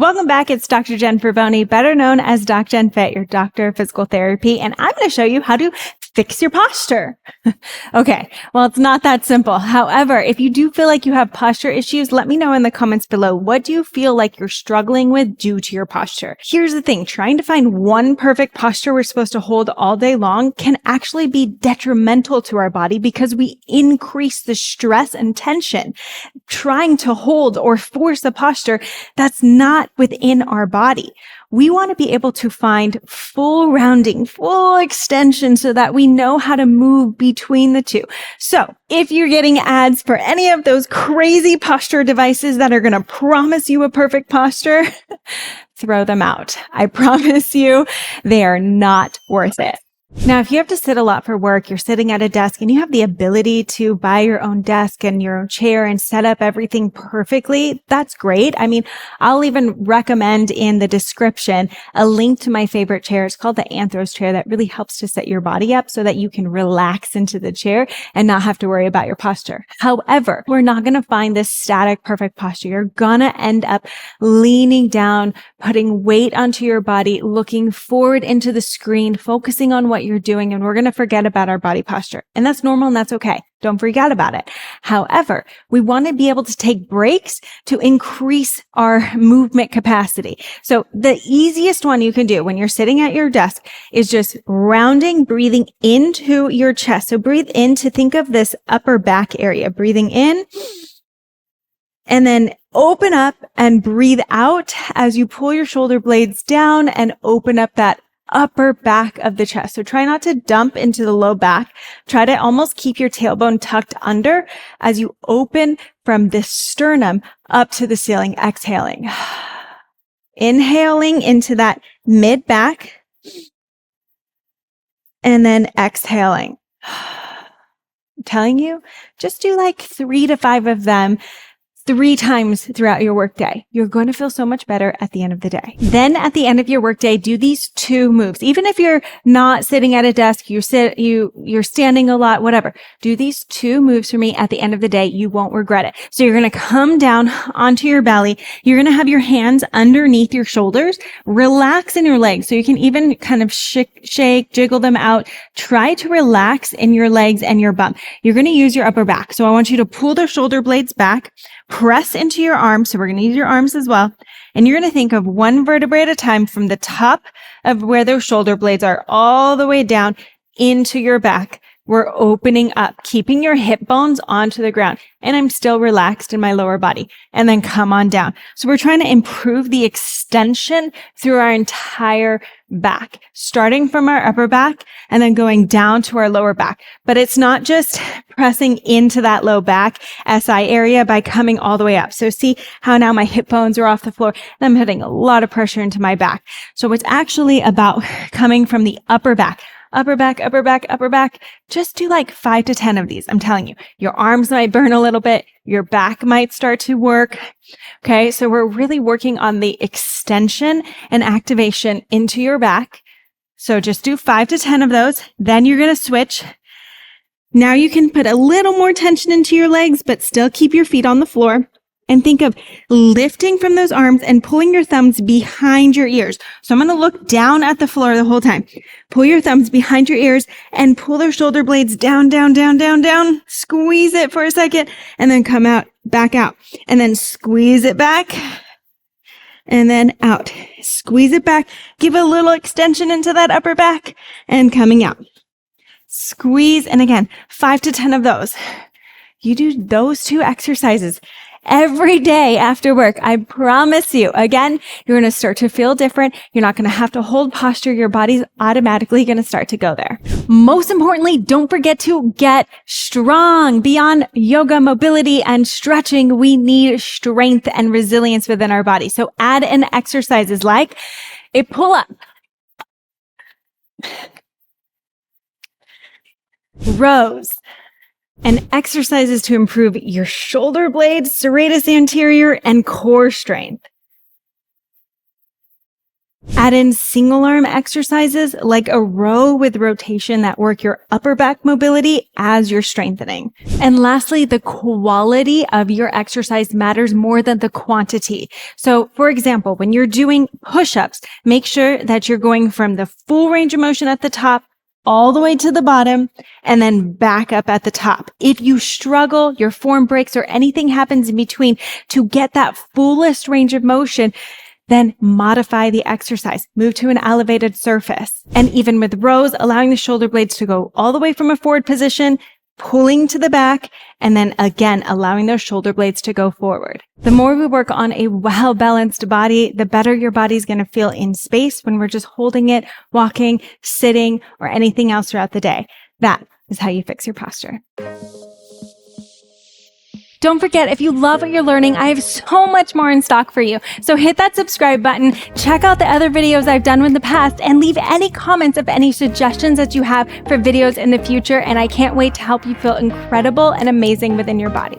Welcome back. It's Dr. Jen Ferboni, better known as DocJenFit, your doctor of physical therapy. And I'm going to show you how to fix your posture. Okay. Well, it's not that simple. However, if you do feel like you have posture issues, let me know in the comments below. What do you feel like you're struggling with due to your posture? Here's the thing. Trying to find one perfect posture we're supposed to hold all day long can actually be detrimental to our body because we increase the stress and tension trying to hold or force a posture that's not within our body. We want to be able to find full rounding, full extension so that we know how to move between the two. So if you're getting ads for any of those crazy posture devices that are going to promise you a perfect posture, throw them out. I promise you, they are not worth it. Now, if you have to sit a lot for work, you're sitting at a desk and you have the ability to buy your own desk and your own chair and set up everything perfectly, that's great. I mean, I'll even recommend in the description a link to my favorite chair. It's called the Anthros chair that really helps to set your body up so that you can relax into the chair and not have to worry about your posture. However, we're not going to find this static, perfect posture. You're going to end up leaning down, putting weight onto your body, looking forward into the screen, focusing on what you're doing, and we're going to forget about our body posture. And that's normal and that's okay. Don't freak out about it. However, we want to be able to take breaks to increase our movement capacity. So the easiest one you can do when you're sitting at your desk is just rounding, breathing into your chest. So breathe in to think of this upper back area, breathing in, and then open up and breathe out as you pull your shoulder blades down and open up that upper back of the chest. So try not to dump into the low back. Try to almost keep your tailbone tucked under as you open from the sternum up to the ceiling, exhaling. Inhaling into that mid back and then exhaling. I'm telling you, just do like 3 to 5 of them 3 times throughout your workday. You're going to feel so much better at the end of the day. Then at the end of your workday, do these 2 moves. Even if you're not sitting at a desk, you're standing a lot, whatever. Do these 2 moves for me at the end of the day. You won't regret it. So you're going to come down onto your belly. You're going to have your hands underneath your shoulders. Relax in your legs. So you can even kind of shake, jiggle them out. Try to relax in your legs and your bum. You're going to use your upper back. So I want you to pull the shoulder blades back. Press into your arms. So we're going to use your arms as well. And you're going to think of 1 vertebrae at a time from the top of where those shoulder blades are all the way down into your back. We're opening up, keeping your hip bones onto the ground. And I'm still relaxed in my lower body. And then come on down. So we're trying to improve the extension through our entire back, starting from our upper back and then going down to our lower back. But it's not just pressing into that low back SI area by coming all the way up. So see how now my hip bones are off the floor and I'm putting a lot of pressure into my back. So it's actually about coming from the upper back. Upper back, upper back, upper back. Just do like 5 to 10 of these. I'm telling you, your arms might burn a little bit. Your back might start to work. Okay. So we're really working on the extension and activation into your back. So just do 5 to 10 of those. Then you're going to switch. Now you can put a little more tension into your legs, but still keep your feet on the floor. And think of lifting from those arms and pulling your thumbs behind your ears. So I'm going to look down at the floor the whole time. Pull your thumbs behind your ears and pull their shoulder blades down, down, down, down, down. Squeeze it for a second and then come out, back out. And then squeeze it back and then out. Squeeze it back. Give a little extension into that upper back and coming out. Squeeze. And again, 5 to 10 of those. You do those 2 exercises every day after work. I promise you, again, you're going to start to feel different. You're not going to have to hold posture. Your body's automatically going to start to go there. Most importantly, don't forget to get strong. Beyond yoga, mobility, and stretching, we need strength and resilience within our body. So add in exercises like a pull-up, rows, and exercises to improve your shoulder blades, serratus anterior, and core strength. Add in single arm exercises like a row with rotation that work your upper back mobility as you're strengthening. And lastly, the quality of your exercise matters more than the quantity. So for example, when you're doing push-ups, make sure that you're going from the full range of motion at the top all the way to the bottom and then back up at the top. If you struggle, your form breaks, or anything happens in between to get that fullest range of motion, then modify the exercise. Move to an elevated surface. And even with rows, allowing the shoulder blades to go all the way from a forward position, pulling to the back, and then again, allowing those shoulder blades to go forward. The more we work on a well-balanced body, the better your body's going to feel in space when we're just holding it, walking, sitting, or anything else throughout the day. That is how you fix your posture. Don't forget, if you love what you're learning, I have so much more in stock for you. So hit that subscribe button, check out the other videos I've done in the past, and leave any comments of any suggestions that you have for videos in the future. And I can't wait to help you feel incredible and amazing within your body.